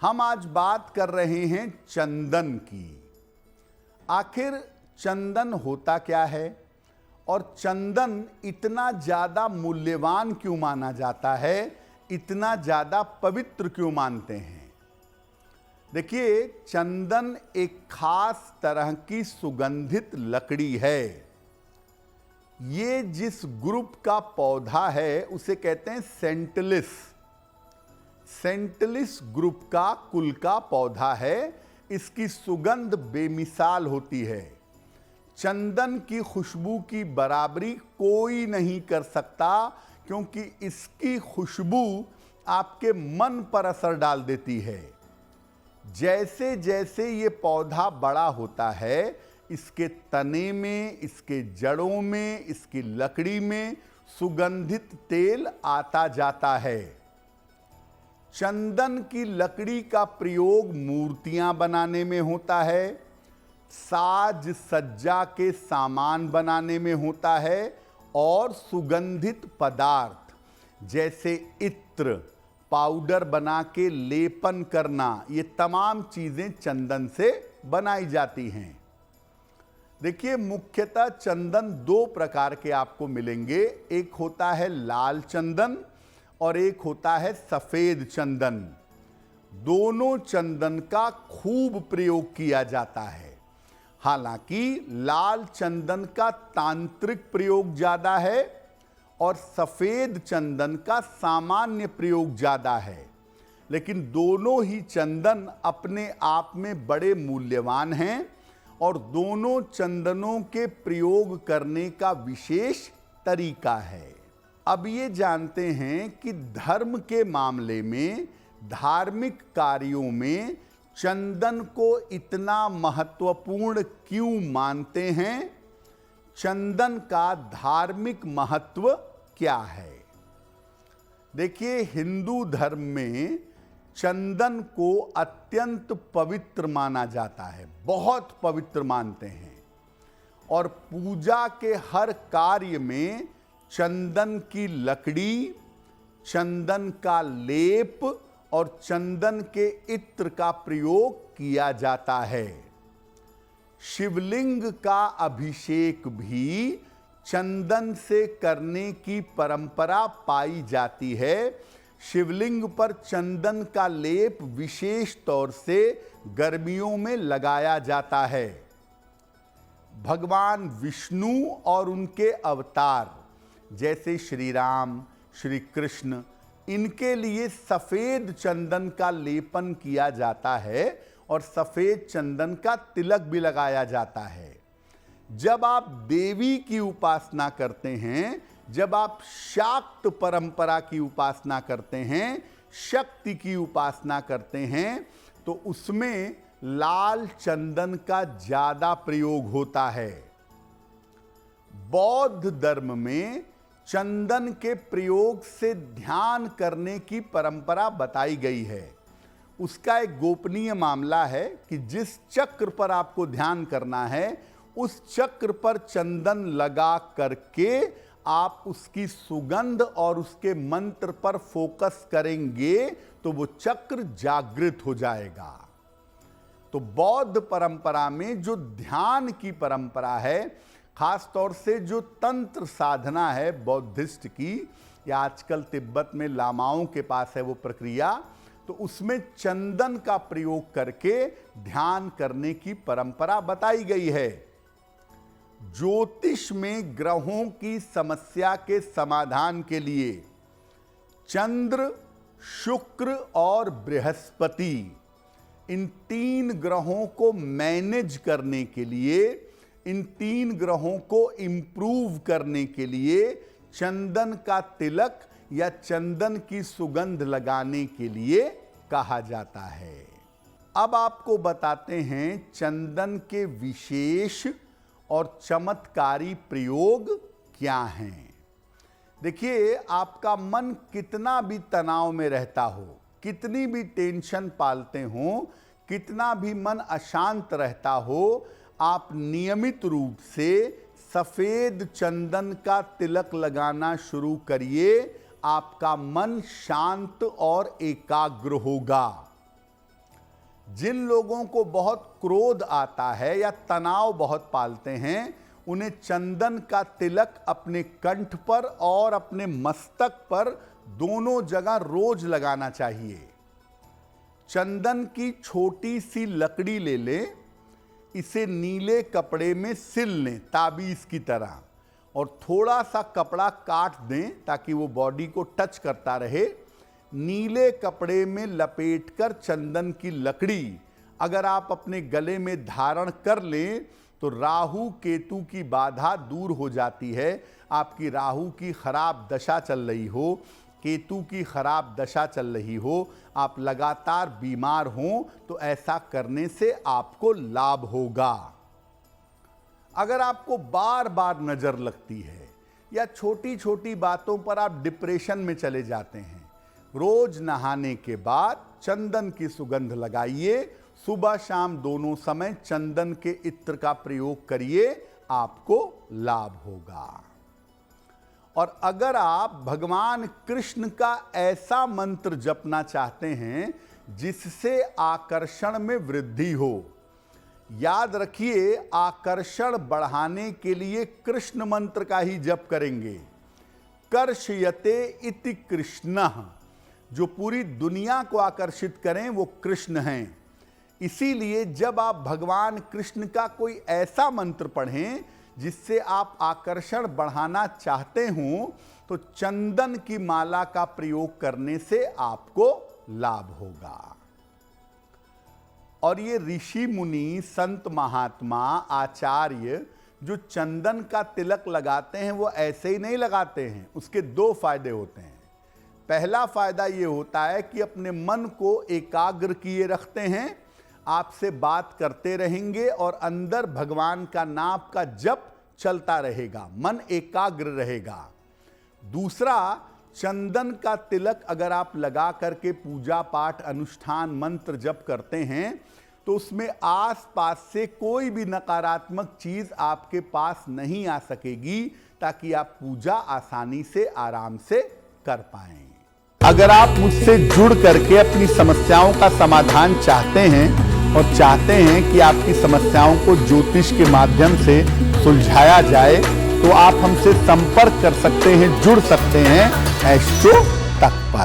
हम आज बात कर रहे हैं चंदन की। आखिर चंदन होता क्या है और चंदन इतना ज्यादा मूल्यवान क्यों माना जाता है, इतना ज्यादा पवित्र क्यों मानते हैं। देखिए, चंदन एक खास तरह की सुगंधित लकड़ी है। ये जिस ग्रुप का पौधा है उसे कहते हैं सेंटलिस। सेंटलिस ग्रुप का कुल का पौधा है। इसकी सुगंध बेमिसाल होती है। चंदन की खुशबू की बराबरी कोई नहीं कर सकता, क्योंकि इसकी खुशबू आपके मन पर असर डाल देती है। जैसे जैसे ये पौधा बड़ा होता है, इसके तने में, इसके जड़ों में, इसकी लकड़ी में सुगंधित तेल आता जाता है। चंदन की लकड़ी का प्रयोग मूर्तियां बनाने में होता है, साज सज्जा के सामान बनाने में होता है और सुगंधित पदार्थ जैसे इत्र, पाउडर बना के लेपन करना, ये तमाम चीजें चंदन से बनाई जाती हैं। देखिए, मुख्यतः चंदन दो प्रकार के आपको मिलेंगे। एक होता है लाल चंदन और एक होता है सफेद चंदन। दोनों चंदन का खूब प्रयोग किया जाता है। हालांकि लाल चंदन का तांत्रिक प्रयोग ज्यादा है और सफेद चंदन का सामान्य प्रयोग ज्यादा है, लेकिन दोनों ही चंदन अपने आप में बड़े मूल्यवान हैं और दोनों चंदनों के प्रयोग करने का विशेष तरीका है। अब ये जानते हैं कि धर्म के मामले में, धार्मिक कार्यों में चंदन को इतना महत्वपूर्ण क्यों मानते हैं। चंदन का धार्मिक महत्व क्या है। देखिए, हिंदू धर्म में चंदन को अत्यंत पवित्र माना जाता है, बहुत पवित्र मानते हैं। और पूजा के हर कार्य में चंदन की लकड़ी, चंदन का लेप और चंदन के इत्र का प्रयोग किया जाता है। शिवलिंग का अभिषेक भी चंदन से करने की परंपरा पाई जाती है। शिवलिंग पर चंदन का लेप विशेष तौर से गर्मियों में लगाया जाता है। भगवान विष्णु और उनके अवतार जैसे श्री राम, श्री कृष्ण, इनके लिए सफेद चंदन का लेपन किया जाता है और सफेद चंदन का तिलक भी लगाया जाता है। जब आप देवी की उपासना करते हैं, जब आप शाक्त परंपरा की उपासना करते हैं, शक्ति की उपासना करते हैं, तो उसमें लाल चंदन का ज्यादा प्रयोग होता है। बौद्ध धर्म में चंदन के प्रयोग से ध्यान करने की परंपरा बताई गई है। उसका एक गोपनीय मामला है कि जिस चक्र पर आपको ध्यान करना है, उस चक्र पर चंदन लगा करके आप उसकी सुगंध और उसके मंत्र पर फोकस करेंगे तो वो चक्र जागृत हो जाएगा। तो बौद्ध परंपरा में जो ध्यान की परंपरा है, खास तौर से जो तंत्र साधना है बौद्धिस्ट की, या आजकल तिब्बत में लामाओं के पास है वो प्रक्रिया, तो उसमें चंदन का प्रयोग करके ध्यान करने की परंपरा बताई गई है। ज्योतिष में ग्रहों की समस्या के समाधान के लिए चंद्र, शुक्र और बृहस्पति, इन तीन ग्रहों को मैनेज करने के लिए, इन तीन ग्रहों को इंप्रूव करने के लिए चंदन का तिलक या चंदन की सुगंध लगाने के लिए कहा जाता है। अब आपको बताते हैं चंदन के विशेष और चमत्कारी प्रयोग क्या हैं। देखिए, आपका मन कितना भी तनाव में रहता हो, कितनी भी टेंशन पालते हो, कितना भी मन अशांत रहता हो, आप नियमित रूप से सफेद चंदन का तिलक लगाना शुरू करिए। आपका मन शांत और एकाग्र होगा। जिन लोगों को बहुत क्रोध आता है या तनाव बहुत पालते हैं, उन्हें चंदन का तिलक अपने कंठ पर और अपने मस्तक पर दोनों जगह रोज लगाना चाहिए। चंदन की छोटी सी लकड़ी ले लें, इसे नीले कपड़े में सिल लें ताबीज की तरह, और थोड़ा सा कपड़ा काट दें ताकि वो बॉडी को टच करता रहे। नीले कपड़े में लपेटकर चंदन की लकड़ी अगर आप अपने गले में धारण कर लें तो राहु केतु की बाधा दूर हो जाती है। आपकी राहु की खराब दशा चल रही हो, केतु की खराब दशा चल रही हो, आप लगातार बीमार हों, तो ऐसा करने से आपको लाभ होगा। अगर आपको बार बार नजर लगती है या छोटी छोटी बातों पर आप डिप्रेशन में चले जाते हैं, रोज नहाने के बाद चंदन की सुगंध लगाइए। सुबह शाम दोनों समय चंदन के इत्र का प्रयोग करिए, आपको लाभ होगा। और अगर आप भगवान कृष्ण का ऐसा मंत्र जपना चाहते हैं जिससे आकर्षण में वृद्धि हो, याद रखिए आकर्षण बढ़ाने के लिए कृष्ण मंत्र का ही जप करेंगे। कर्षयते इति कृष्णः, जो पूरी दुनिया को आकर्षित करें वो कृष्ण हैं। इसीलिए जब आप भगवान कृष्ण का कोई ऐसा मंत्र पढ़ें जिससे आप आकर्षण बढ़ाना चाहते हो, तो चंदन की माला का प्रयोग करने से आपको लाभ होगा। और ये ऋषि मुनि, संत महात्मा, आचार्य जो चंदन का तिलक लगाते हैं वो ऐसे ही नहीं लगाते हैं। उसके दो फायदे होते हैं। पहला फायदा ये होता है कि अपने मन को एकाग्र किए रखते हैं, आपसे बात करते रहेंगे और अंदर भगवान का नाम का जप चलता रहेगा, मन एकाग्र रहेगा। दूसरा, चंदन का तिलक अगर आप लगा करके पूजा पाठ अनुष्ठान मंत्र जप करते हैं तो उसमें आसपास से कोई भी नकारात्मक चीज आपके पास नहीं आ सकेगी, ताकि आप पूजा आसानी से आराम से कर पाएं। अगर आप मुझसे जुड़ करके अपनी समस्याओं का समाधान चाहते हैं और चाहते हैं कि आपकी समस्याओं को ज्योतिष के माध्यम से सुलझाया जाए, तो आप हमसे संपर्क कर सकते हैं, जुड़ सकते हैं एस्ट्रो तक पर।